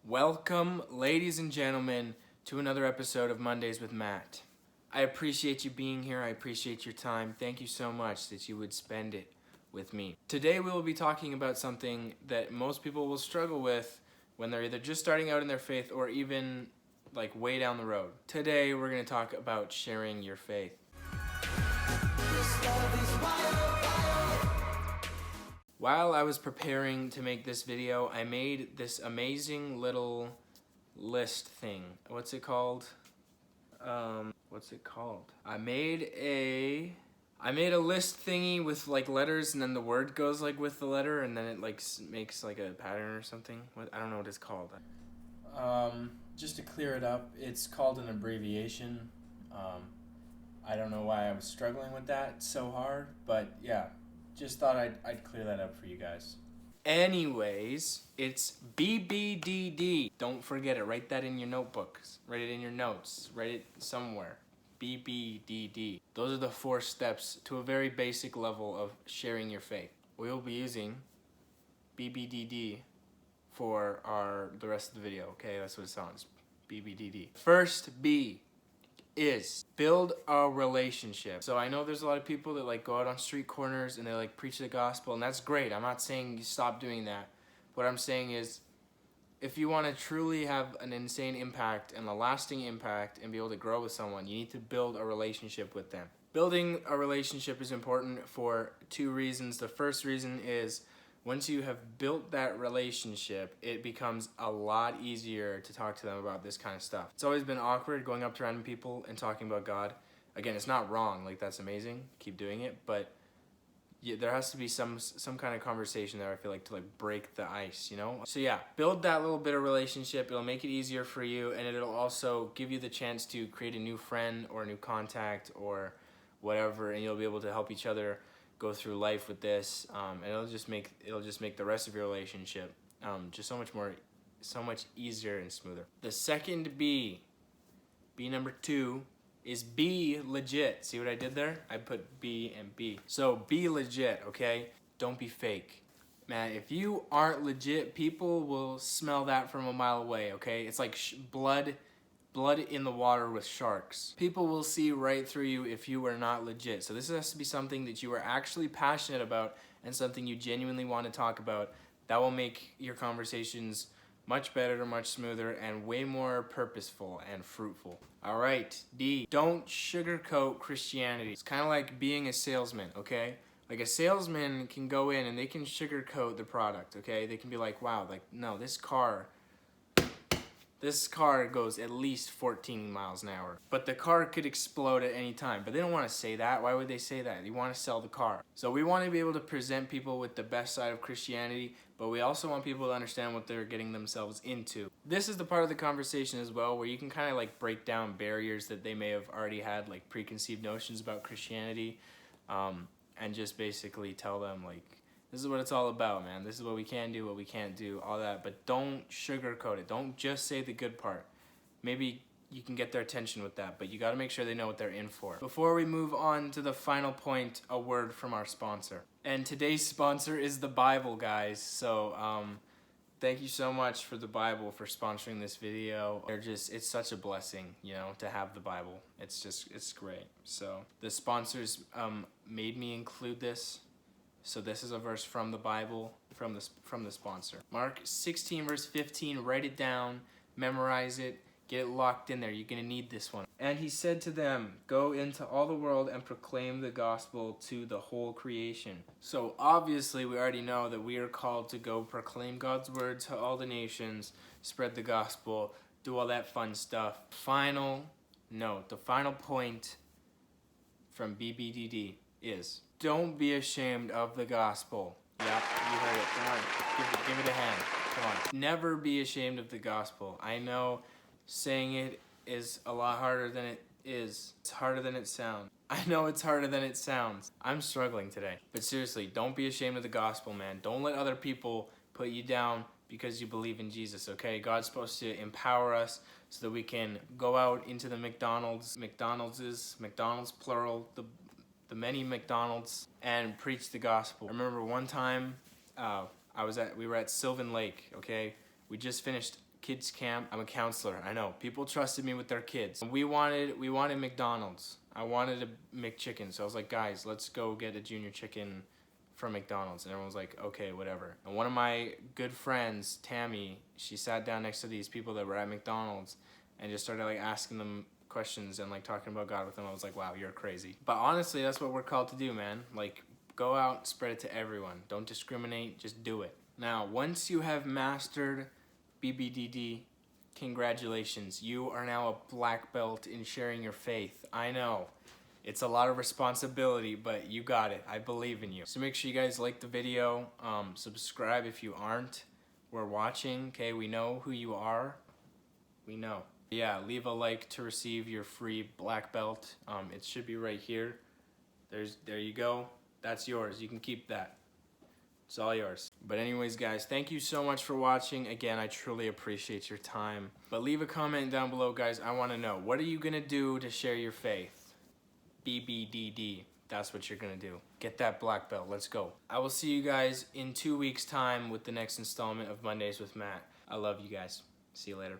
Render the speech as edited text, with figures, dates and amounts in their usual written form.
Welcome, ladies and gentlemen, to another episode of Mondays with Matt. I appreciate you being here. I appreciate your time. Thank you so much that you would spend it with me. Today we will be talking about something that most people will struggle with when they're either just starting out in their faith or even like way down the road. Today we're going to talk about sharing your faith. While I was preparing to make this video, I made this amazing little list thing. What's it called? I made a list thingy with like letters, and then the word goes like with the letter, and then it like makes like a pattern or something. I don't know what it's called. Just to clear it up, it's called an abbreviation. I don't know why I was struggling with that so hard, but yeah, just thought I'd clear that up for you guys. Anyways, it's B.B.D.D. Don't forget it. Write that in your notebooks. Write it in your notes. Write it somewhere. B.B.D.D. Those are the 4 steps to a very basic level of sharing your faith. We will be using B.B.D.D. for the rest of the video. Okay, that's what it sounds. B.B.D.D. First B is build a relationship. So I know there's a lot of people that like go out on street corners and they like preach the gospel, and that's great. I'm not saying you stop doing that. What I'm saying is, if you want to truly have an insane impact and a lasting impact and be able to grow with someone, you need to build a relationship with them. Building a relationship is important for 2 reasons. The first reason is, once you have built that relationship, it becomes a lot easier to talk to them about this kind of stuff. It's always been awkward going up to random people and talking about God. Again, it's not wrong, like that's amazing, keep doing it, but there has to be some kind of conversation there, I feel like, to like break the ice, you know? So yeah, build that little bit of relationship. It'll make it easier for you, and it'll also give you the chance to create a new friend or a new contact or whatever, and you'll be able to help each other go through life with this, and it'll just make the rest of your relationship just so much easier and smoother. The second B number 2, is be legit. See what I did there? I put B and B. So be legit, okay? Don't be fake. Man, if you aren't legit, people will smell that from a mile away, okay? It's like blood in the water with sharks. People will see right through you if you are not legit. So this has to be something that you are actually passionate about and something you genuinely want to talk about. That will make your conversations much better, much smoother, and way more purposeful and fruitful. All right, D, don't sugarcoat Christianity. It's kind of like being a salesman, okay? Like a salesman can go in and they can sugarcoat the product, okay? They can be like, wow, like, no, this car goes at least 14 miles an hour. But the car could explode at any time. But they don't want to say that. Why would they say that? They want to sell the car. So we want to be able to present people with the best side of Christianity, but we also want people to understand what they're getting themselves into. This is the part of the conversation as well where you can kind of like break down barriers that they may have already had, like preconceived notions about Christianity, and just basically tell them like, this is what it's all about, man. This is what we can do, what we can't do, all that. But don't sugarcoat it. Don't just say the good part. Maybe you can get their attention with that, but you got to make sure they know what they're in for. Before we move on to the final point, a word from our sponsor. And today's sponsor is the Bible, guys. So thank you so much for the Bible for sponsoring this video. It's such a blessing, you know, to have the Bible. It's great. So the sponsors made me include this. So this is a verse from the Bible, from the sponsor. Mark 16 verse 15, write it down, memorize it, get it locked in there. You're going to need this one. And he said to them, go into all the world and proclaim the gospel to the whole creation. So obviously we already know that we are called to go proclaim God's word to all the nations, spread the gospel, do all that fun stuff. Final note, the final point from B.B.D.D. is, don't be ashamed of the gospel. Yep, you heard it. Come on, give it a hand. Come on. Never be ashamed of the gospel. I know saying it is a lot harder than it is. It's harder than it sounds. I know it's harder than it sounds. I'm struggling today. But seriously, don't be ashamed of the gospel, man. Don't let other people put you down because you believe in Jesus, okay? God's supposed to empower us so that we can go out into the McDonald's plural, the many McDonald's, and preach the gospel. I remember one time we were at Sylvan Lake, okay? We just finished kids camp. I'm a counselor. I know people trusted me with their kids. We wanted McDonald's. I wanted a McChicken, so I was like, guys, let's go get a junior chicken from McDonald's. And everyone was like, okay, whatever. And one of my good friends, Tammy, she sat down next to these people that were at McDonald's and just started like asking them questions and like talking about God with them. I was like, wow, you're crazy. But honestly, that's what we're called to do, man. Like, go out, spread it to everyone. Don't discriminate, just do it. Now, once you have mastered B.B.D.D, congratulations. You are now a black belt in sharing your faith. I know. It's a lot of responsibility, but you got it. I believe in you. So make sure you guys like the video. Subscribe if you aren't. We're watching, okay? We know who you are. We know. Yeah, leave a like to receive your free black belt. It should be right here. There you go. That's yours. You can keep that. It's all yours. But anyways, guys, thank you so much for watching. Again, I truly appreciate your time. But leave a comment down below, guys. I want to know, what are you going to do to share your faith? B.B.D.D. That's what you're going to do. Get that black belt. Let's go. I will see you guys in 2 weeks' time with the next installment of Mondays with Matt. I love you guys. See you later.